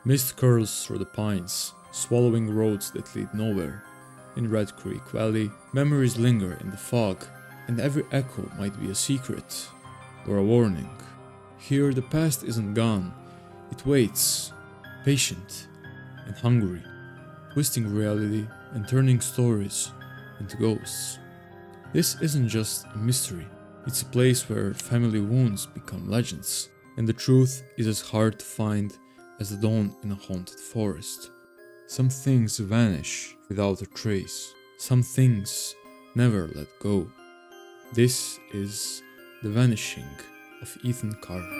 Mist curls through the pines, swallowing roads that lead nowhere. In Red Creek Valley, memories linger in the fog, and every echo might be a secret or a warning. Here the past isn't gone, it waits, patient and hungry, twisting reality and turning stories into ghosts. This isn't just a mystery, it's a place where family wounds become legends, and the truth is as hard to find as the dawn in a haunted forest. Some things vanish without a trace, some things never let go. This is The Vanishing of Ethan Carter.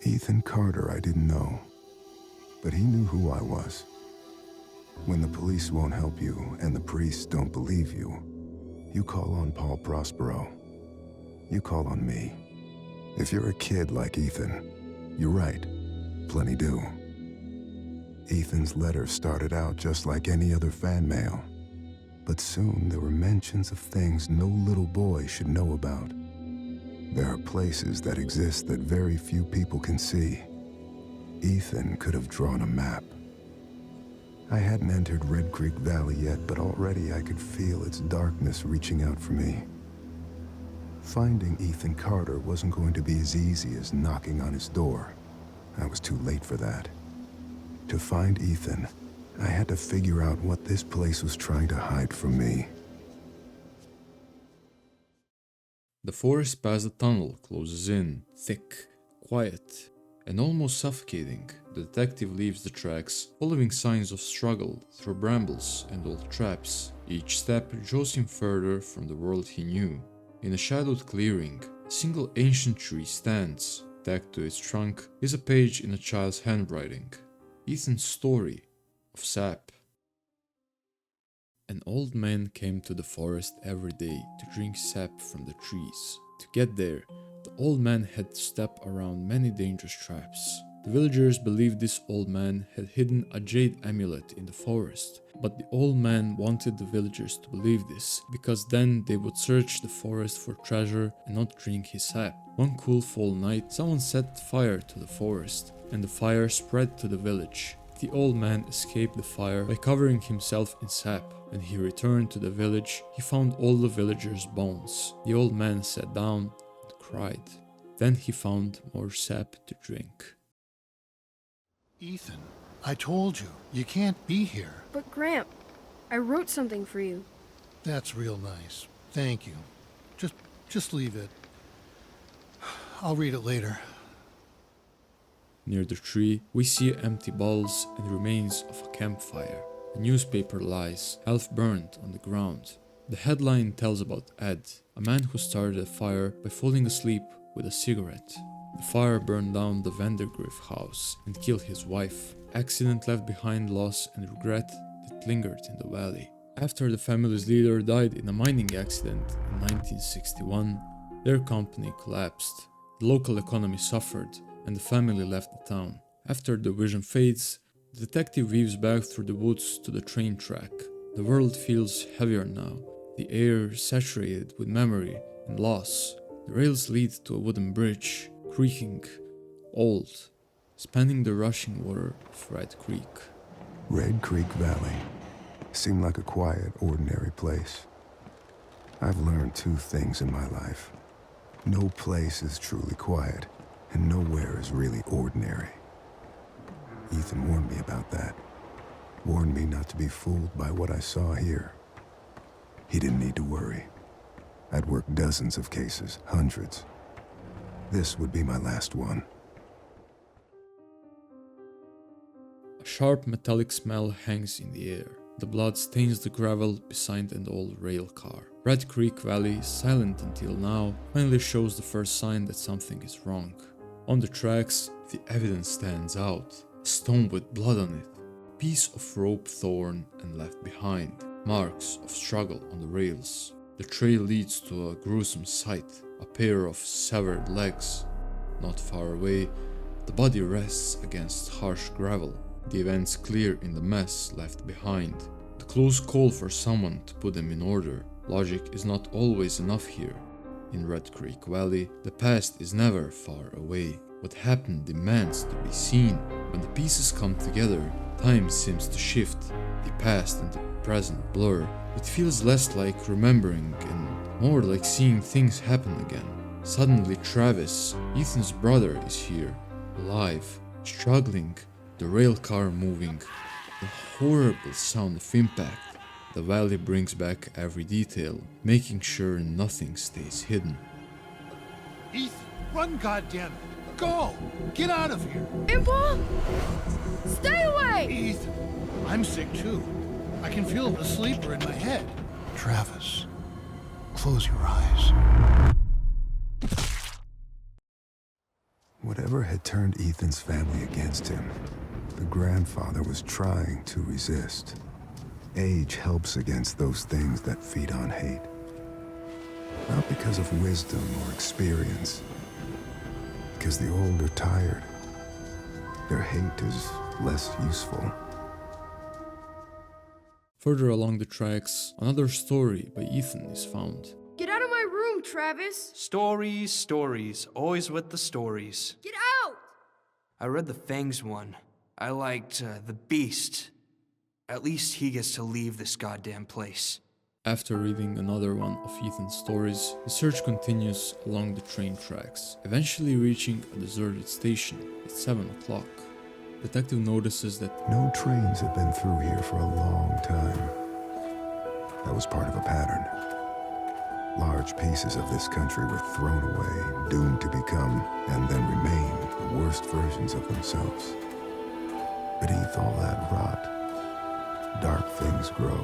Ethan Carter I didn't know, but he knew who I was. When the police won't help you and the priests don't believe you, you call on Paul Prospero. You call on me. If you're a kid like Ethan, you're right, plenty do. Ethan's letter started out just like any other fan mail, but soon there were mentions of things no little boy should know about. There are places that exist that very few people can see. Ethan could have drawn a map. I hadn't entered Red Creek Valley yet, but already I could feel its darkness reaching out for me. Finding Ethan Carter wasn't going to be as easy as knocking on his door. I was too late for that. To find Ethan, I had to figure out what this place was trying to hide from me. The forest past the tunnel closes in, thick, quiet, and almost suffocating. The detective leaves the tracks, following signs of struggle through brambles and old traps. Each step draws him further from the world he knew. In a shadowed clearing, a single ancient tree stands. Tacked to its trunk is a page in a child's handwriting. Ethan's story of sap. An old man came to the forest every day to drink sap from the trees. To get there, the old man had to step around many dangerous traps. The villagers believed this old man had hidden a jade amulet in the forest, but the old man wanted the villagers to believe this, because then they would search the forest for treasure and not drink his sap. One cool fall night, someone set fire to the forest, and the fire spread to the village. The old man escaped the fire by covering himself in sap. When he returned to the village, he found all the villagers' bones. The old man sat down and cried. Then he found more sap to drink. Ethan, I told you, you can't be here. But Gramp, I wrote something for you. That's real nice. Thank you. Just leave it. I'll read it later. Near the tree, we see empty bowls and remains of a campfire. A newspaper lies, half burned, on the ground. The headline tells about Ed, a man who started a fire by falling asleep with a cigarette. The fire burned down the Vandergriff house and killed his wife. Accident left behind loss and regret that lingered in the valley. After the family's leader died in a mining accident in 1961, their company collapsed. The local economy suffered, and the family left the town. After the vision fades, the detective weaves back through the woods to the train track. The world feels heavier now, the air saturated with memory and loss. The rails lead to a wooden bridge, creaking, old, spanning the rushing water of Red Creek. Red Creek Valley seemed like a quiet, ordinary place. I've learned two things in my life. No place is truly quiet, and nowhere is really ordinary. Ethan warned me about that. Warned me not to be fooled by what I saw here. He didn't need to worry. I'd worked dozens of cases, hundreds. This would be my last one. A sharp metallic smell hangs in the air. The blood stains the gravel beside an old rail car. Red Creek Valley, silent until now, finally shows the first sign that something is wrong. On the tracks, the evidence stands out. A stone with blood on it. A piece of rope torn and left behind. Marks of struggle on the rails. The trail leads to a gruesome sight, a pair of severed legs. Not far away, the body rests against harsh gravel, the events clear in the mess left behind. The close call for someone to put them in order. Logic is not always enough here. In Red Creek Valley, the past is never far away. What happened demands to be seen. When the pieces come together, time seems to shift. The past and the present blur. It feels less like remembering and more like seeing things happen again. Suddenly Travis, Ethan's brother, is here, alive, struggling, the rail car moving, the horrible sound of impact. The valley brings back every detail, making sure nothing stays hidden. Ethan, run, goddammit! Go! Get out of here! Impa! Stay away! Ethan, I'm sick too. I can feel the sleeper in my head. Travis, close your eyes. Whatever had turned Ethan's family against him, the grandfather was trying to resist. Age helps against those things that feed on hate. Not because of wisdom or experience, because the old are tired. Their hate is less useful. Further along the tracks, another story by Ethan is found. Get out of my room, Travis! Stories, stories, always with the stories. Get out! I read the Fangs one. I liked the Beast. At least he gets to leave this goddamn place. After reading another one of Ethan's stories, the search continues along the train tracks, eventually reaching a deserted station at 7 o'clock. Detective notices that No trains have been through here for a long time. That was part of a pattern. Large pieces of this country were thrown away, doomed to become, and then remain, the worst versions of themselves. Beneath all that rot, dark things grow.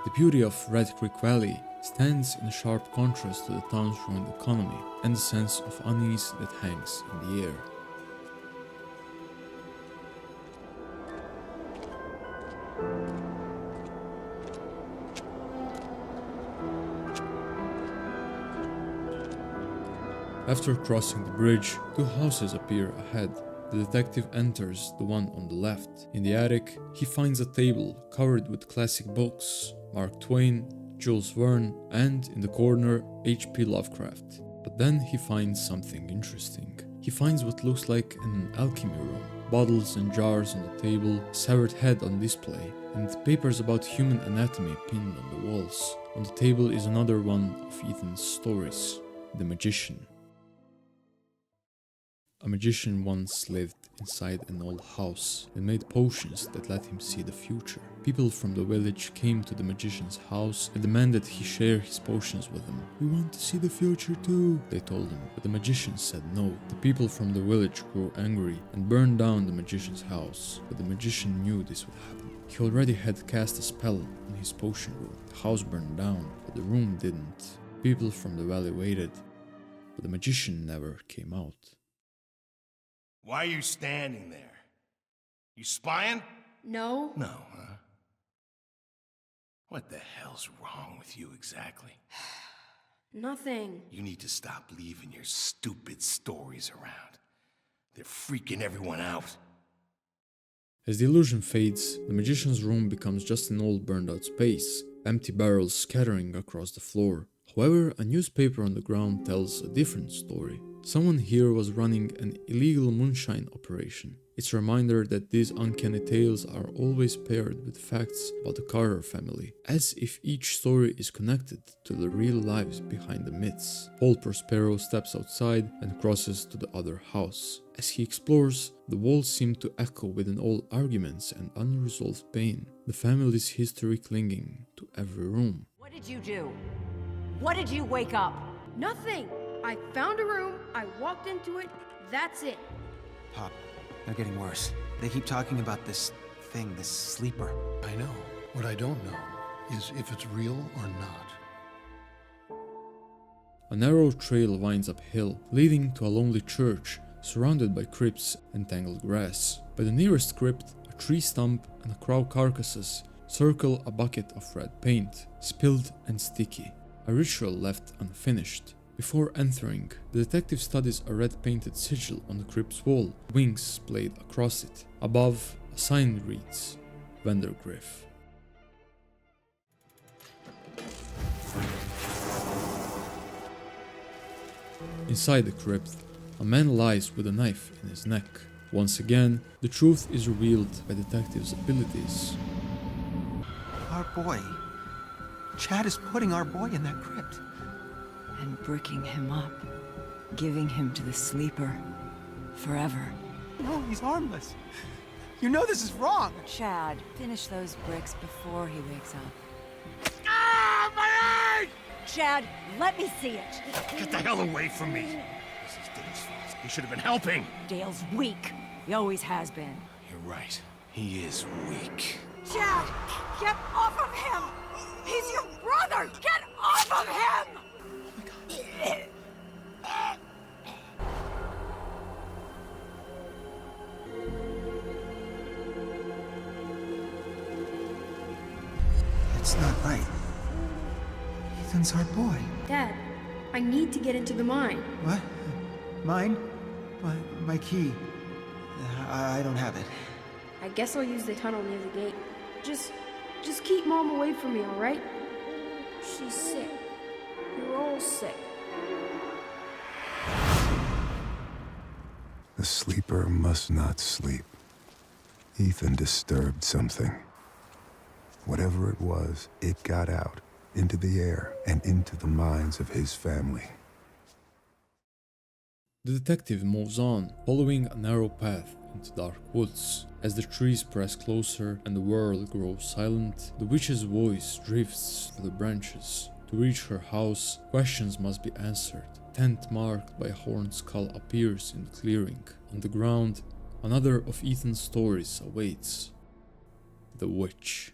the beauty of Red Creek Valley stands in sharp contrast to the town's ruined economy and the sense of unease that hangs in the air. After crossing the bridge, two houses appear ahead. The detective enters the one on the left. In the attic, he finds a table covered with classic books, Mark Twain, Jules Verne, and in the corner, H.P. Lovecraft. But then he finds something interesting. He finds what looks like an alchemy room. Bottles and jars on the table, severed head on display, and papers about human anatomy pinned on the walls. On the table is another one of Ethan's stories, The Magician. A magician once lived inside an old house and made potions that let him see the future. People from the village came to the magician's house and demanded he share his potions with them. "We want to see the future too," they told him, but the magician said no. The people from the village grew angry and burned down the magician's house, but the magician knew this would happen. He already had cast a spell on his potion room. The house burned down, but the room didn't. People from the valley waited, but the magician never came out. Why are you standing there? You spying? No. No, huh? What the hell's wrong with you exactly? Nothing. You need to stop leaving your stupid stories around. They're freaking everyone out. As the illusion fades, the magician's room becomes just an old burned out space, empty barrels scattering across the floor. However, a newspaper on the ground tells a different story. Someone here was running an illegal moonshine operation. It's a reminder that these uncanny tales are always paired with facts about the Carter family, as if each story is connected to the real lives behind the myths. Paul Prospero steps outside and crosses to the other house. As he explores, the walls seem to echo with an old arguments and unresolved pain, the family's history clinging to every room. What did you do? What did you wake up? Nothing. I found a room, I walked into it, that's it. Pop, they're getting worse. They keep talking about this thing, this sleeper. I know. What I don't know is if it's real or not. A narrow trail winds uphill, leading to a lonely church surrounded by crypts and tangled grass. By the nearest crypt, a tree stump and a crow carcasses circle a bucket of red paint, spilled and sticky. a ritual left unfinished. Before entering, the detective studies a red-painted sigil on the crypt's wall, wings splayed across it. Above, a sign reads, Vandergriff. Inside the crypt, a man lies with a knife in his neck. Once again, the truth is revealed by detectives' abilities. Our boy. Chad is putting our boy in that crypt. And bricking him up. Giving him to the sleeper. Forever. No, he's harmless. You know this is wrong. Chad, finish those bricks before he wakes up. Ah, my eye! Chad, let me see it. Get the hell away from me. This is Dale's fault. He should have been helping. Dale's weak. He always has been. You're right. He is weak. Chad, get off of him! He's your brother! Get off of him! It's not right. Ethan's our boy. Dad, I need to get into the mine. What? Mine? My key. I don't have it. I guess I'll use the tunnel near the gate. Just keep Mom away from me, alright? She's sick. You're all sick. The sleeper must not sleep. Ethan disturbed something. Whatever it was, it got out, into the air, and into the minds of his family. The detective moves on, following a narrow path into dark woods. As the trees press closer and the world grows silent, the witch's voice drifts through the branches. To reach her house, questions must be answered. A tent marked by a horned skull appears in the clearing. On the ground, another of Ethan's stories awaits. The Witch.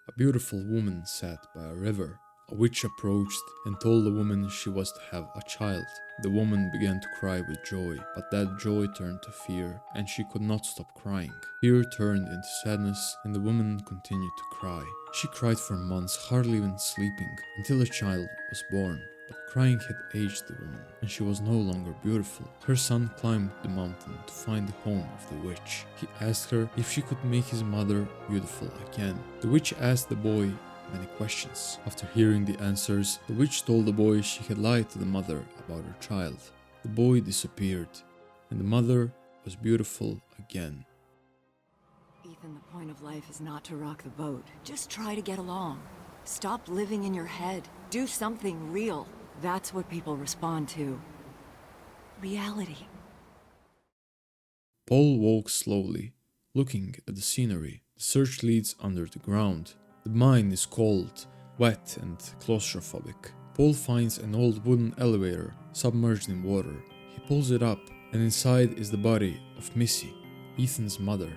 A beautiful woman sat by a river. A witch approached and told the woman she was to have a child. The woman began to cry with joy, but that joy turned to fear, and she could not stop crying. Fear turned into sadness, and the woman continued to cry. She cried for months, hardly even sleeping, until a child was born. But crying had aged the woman, and she was no longer beautiful. Her son climbed the mountain to find the home of the witch. He asked her if she could make his mother beautiful again. The witch asked the boy many questions. After hearing the answers, the witch told the boy she had lied to the mother about her child. The boy disappeared, and the mother was beautiful again. Ethan, the point of life is not to rock the boat. Just try to get along. Stop living in your head. Do something real. That's what people respond to. Reality. Paul walks slowly, looking at the scenery. The search leads under the ground. The mine is cold, wet and claustrophobic. Paul finds an old wooden elevator submerged in water. He pulls it up, and inside is the body of Missy, Ethan's mother.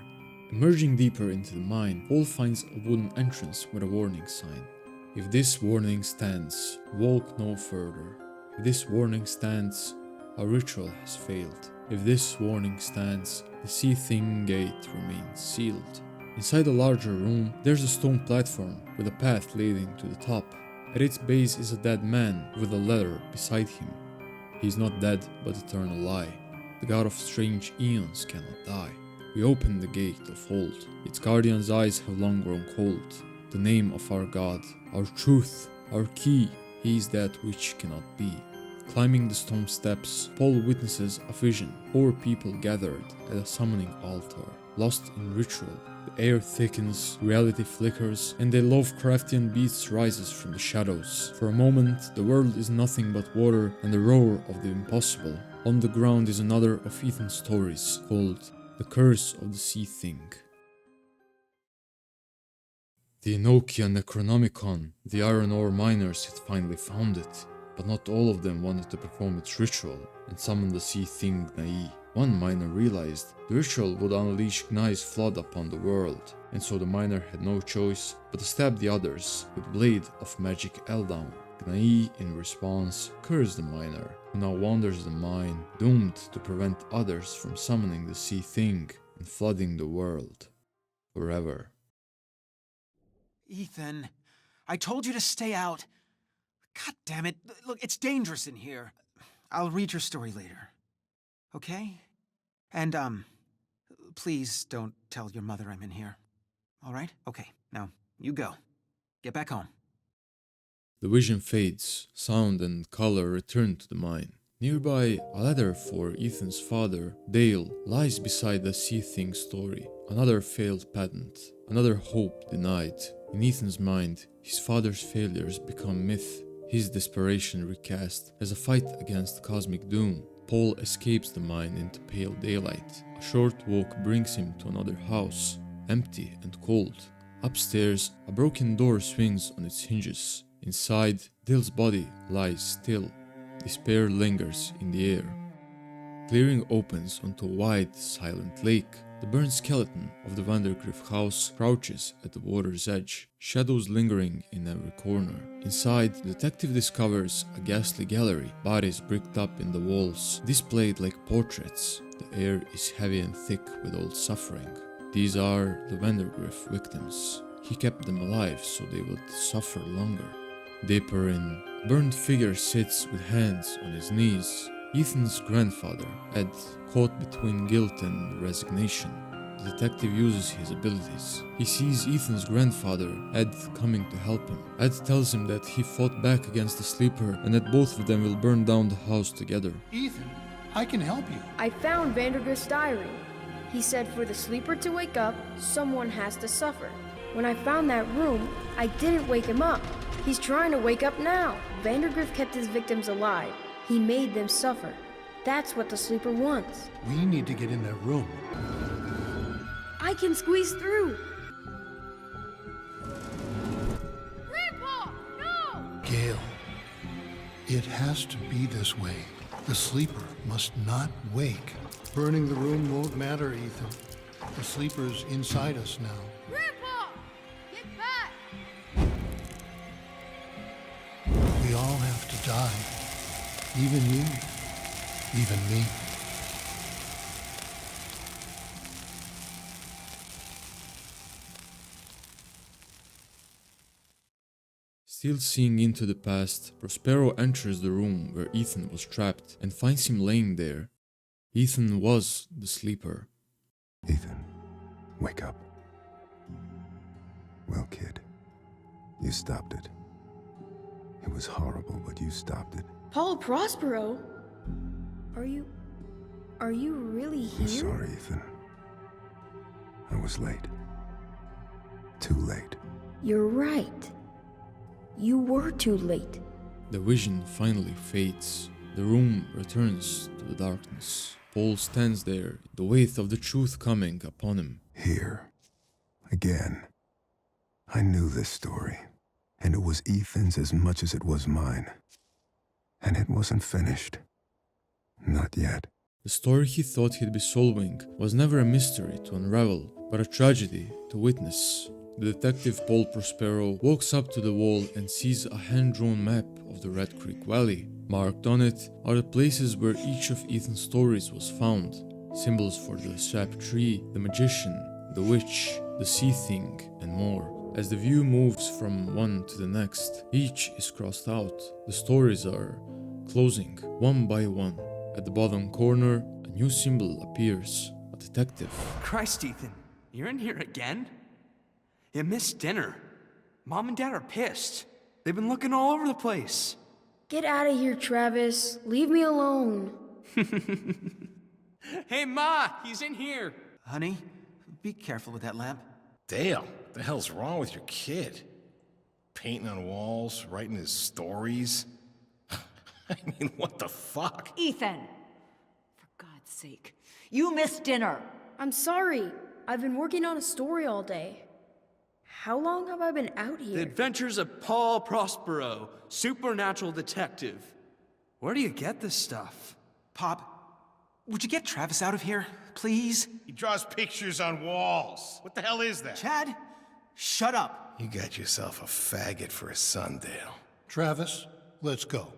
Emerging deeper into the mine, Paul finds a wooden entrance with a warning sign. If this warning stands, walk no further. If this warning stands, a ritual has failed. If this warning stands, the Sea Thing gate remains sealed. Inside a larger room, there's a stone platform with a path leading to the top. At its base is a dead man with a letter beside him. He is not dead, but eternal lie. The god of strange eons cannot die. We open the gate of old. Its guardian's eyes have long grown cold. The name of our god, our truth, our key, he is that which cannot be. Climbing the stone steps, Paul witnesses a vision. 4 people gathered at a summoning altar, lost in ritual. The air thickens, reality flickers, and a Lovecraftian beast rises from the shadows. For a moment, the world is nothing but water and the roar of the impossible. On the ground is another of Ethan's stories, called The Curse of the Sea Thing. The Enochian Necronomicon, the iron ore miners had finally found it, but not all of them wanted to perform its ritual and summon the Sea Thing Gnai. One miner realized the ritual would unleash Gnai's flood upon the world, and so the miner had no choice but to stab the others with blade of magic Eldam. Gnai, in response, cursed the miner, who now wanders the mine, doomed to prevent others from summoning the Sea Thing and flooding the world forever. Ethan, I told you to stay out. God damn it. Look, it's dangerous in here. I'll read your story later. Okay? And, please don't tell your mother I'm in here. All right? Okay, now, you go. Get back home. The vision fades, sound and color return to the mine. Nearby, a letter for Ethan's father, Dale, lies beside the See Things story. Another failed patent, another hope denied. In Ethan's mind, his father's failures become myth, his desperation recast as a fight against cosmic doom. Paul escapes the mine into pale daylight. A short walk brings him to another house, empty and cold. Upstairs, a broken door swings on its hinges. Inside, Dale's body lies still. Despair lingers in the air. Clearing opens onto a wide, silent lake. The burned skeleton of the Vandergriff house crouches at the water's edge, shadows lingering in every corner. Inside, the detective discovers a ghastly gallery, bodies bricked up in the walls, displayed like portraits. The air is heavy and thick with old suffering. These are the Vandergriff victims. He kept them alive so they would suffer longer. Deeper in, a burned figure sits with hands on his knees. Ethan's grandfather, Ed, caught between guilt and resignation. The detective uses his abilities. He sees Ethan's grandfather, Ed, coming to help him. Ed tells him that he fought back against the sleeper and that both of them will burn down the house together. Ethan, I can help you. I found Vandergriff's diary. He said for the sleeper to wake up, someone has to suffer. When I found that room, I didn't wake him up. He's trying to wake up now. Vandergriff kept his victims alive. He made them suffer. That's what the sleeper wants. We need to get in that room. I can squeeze through. Grandpa, no! Gale, it has to be this way. The sleeper must not wake. Burning the room won't matter, Ethan. The sleeper's inside us now. Grandpa, get back! We all have to die. Even you. Even me. Still seeing into the past, Prospero enters the room where Ethan was trapped and finds him laying there. Ethan was the sleeper. Ethan, wake up. Well, kid, you stopped it. It was horrible, but you stopped it. Paul Prospero? Are you really here? I'm sorry, Ethan. I was late. Too late. You're right. You were too late. The vision finally fades. The room returns to the darkness. Paul stands there, the weight of the truth coming upon him. Here. Again. I knew this story. And it was Ethan's as much as it was mine. And it wasn't finished. Not yet. The story he thought he'd be solving was never a mystery to unravel, but a tragedy to witness. The detective Paul Prospero walks up to the wall and sees a hand-drawn map of the Red Creek Valley. Marked on it are the places where each of Ethan's stories was found. Symbols for the sap tree, the magician, the witch, the sea thing, and more. As the view moves from one to the next, each is crossed out. The stories are closing, one by one. At the bottom corner, a new symbol appears. A detective. Christ, Ethan, you're in here again? You missed dinner. Mom and Dad are pissed. They've been looking all over the place. Get out of here, Travis. Leave me alone. Hey, Ma, he's in here. Honey, be careful with that lamp. Dale, what the hell's wrong with your kid? Painting on walls, writing his stories. I mean, what the fuck? Ethan! For God's sake, you missed dinner! I'm sorry. I've been working on a story all day. How long have I been out The here? Adventures of Paul Prospero, supernatural detective. Where do you get this stuff? Pop, would you get Travis out of here, please? He draws pictures on walls. What the hell is that? Chad, shut up. You got yourself a faggot for a son, Dale. Travis, let's go.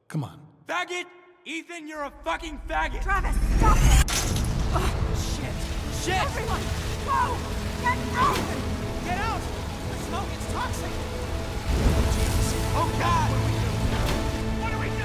Come on. Faggot! Ethan, you're a fucking faggot! Travis, stop it! Shit! Shit! Everyone, go! Get out! Get out! The smoke is toxic! Oh God! What do we do?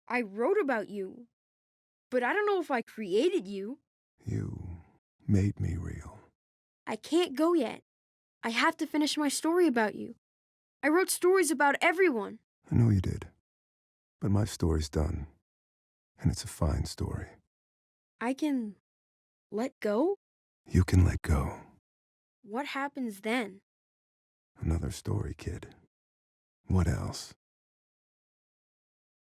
I wrote about you, but I don't know if I created you. You made me real. I can't go yet. I have to finish my story about you. I wrote stories about everyone. I know you did. But my story's done. And it's a fine story. I can let go? You can let go. What happens then? Another story, kid. What else?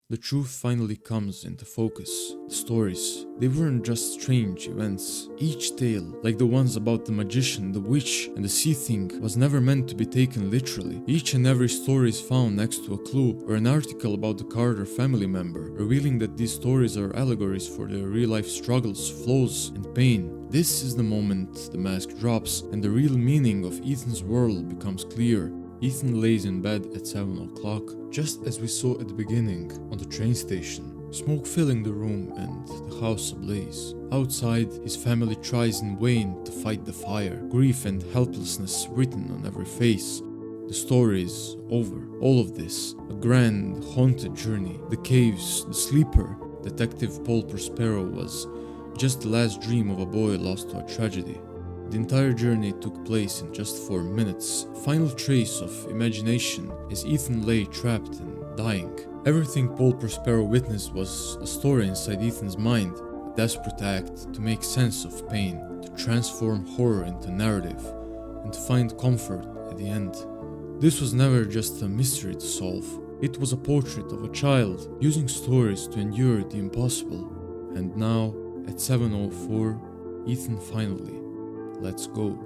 The truth finally comes into focus. The stories, they weren't just strange events. Each tale, like the ones about the magician, the witch, and the sea thing, was never meant to be taken literally. Each and every story is found next to a clue or an article about the Carter family member, revealing that these stories are allegories for their real-life struggles, flaws, and pain. This is the moment the mask drops and the real meaning of Ethan's world becomes clear. Ethan lays in bed at 7 o'clock, just as we saw at the beginning, on the train station. Smoke filling the room and the house ablaze. Outside, his family tries in vain to fight the fire, grief and helplessness written on every face. The story is over. All of this, a grand, haunted journey, the caves, the sleeper, Detective Paul Prospero was just the last dream of a boy lost to a tragedy. The entire journey took place in just 4 minutes. Final trace of imagination as Ethan lay trapped and dying. Everything Paul Prospero witnessed was a story inside Ethan's mind, a desperate act to make sense of pain, to transform horror into narrative, and to find comfort at the end. This was never just a mystery to solve. It was a portrait of a child using stories to endure the impossible. And now, at 7:04, Ethan finally lets go.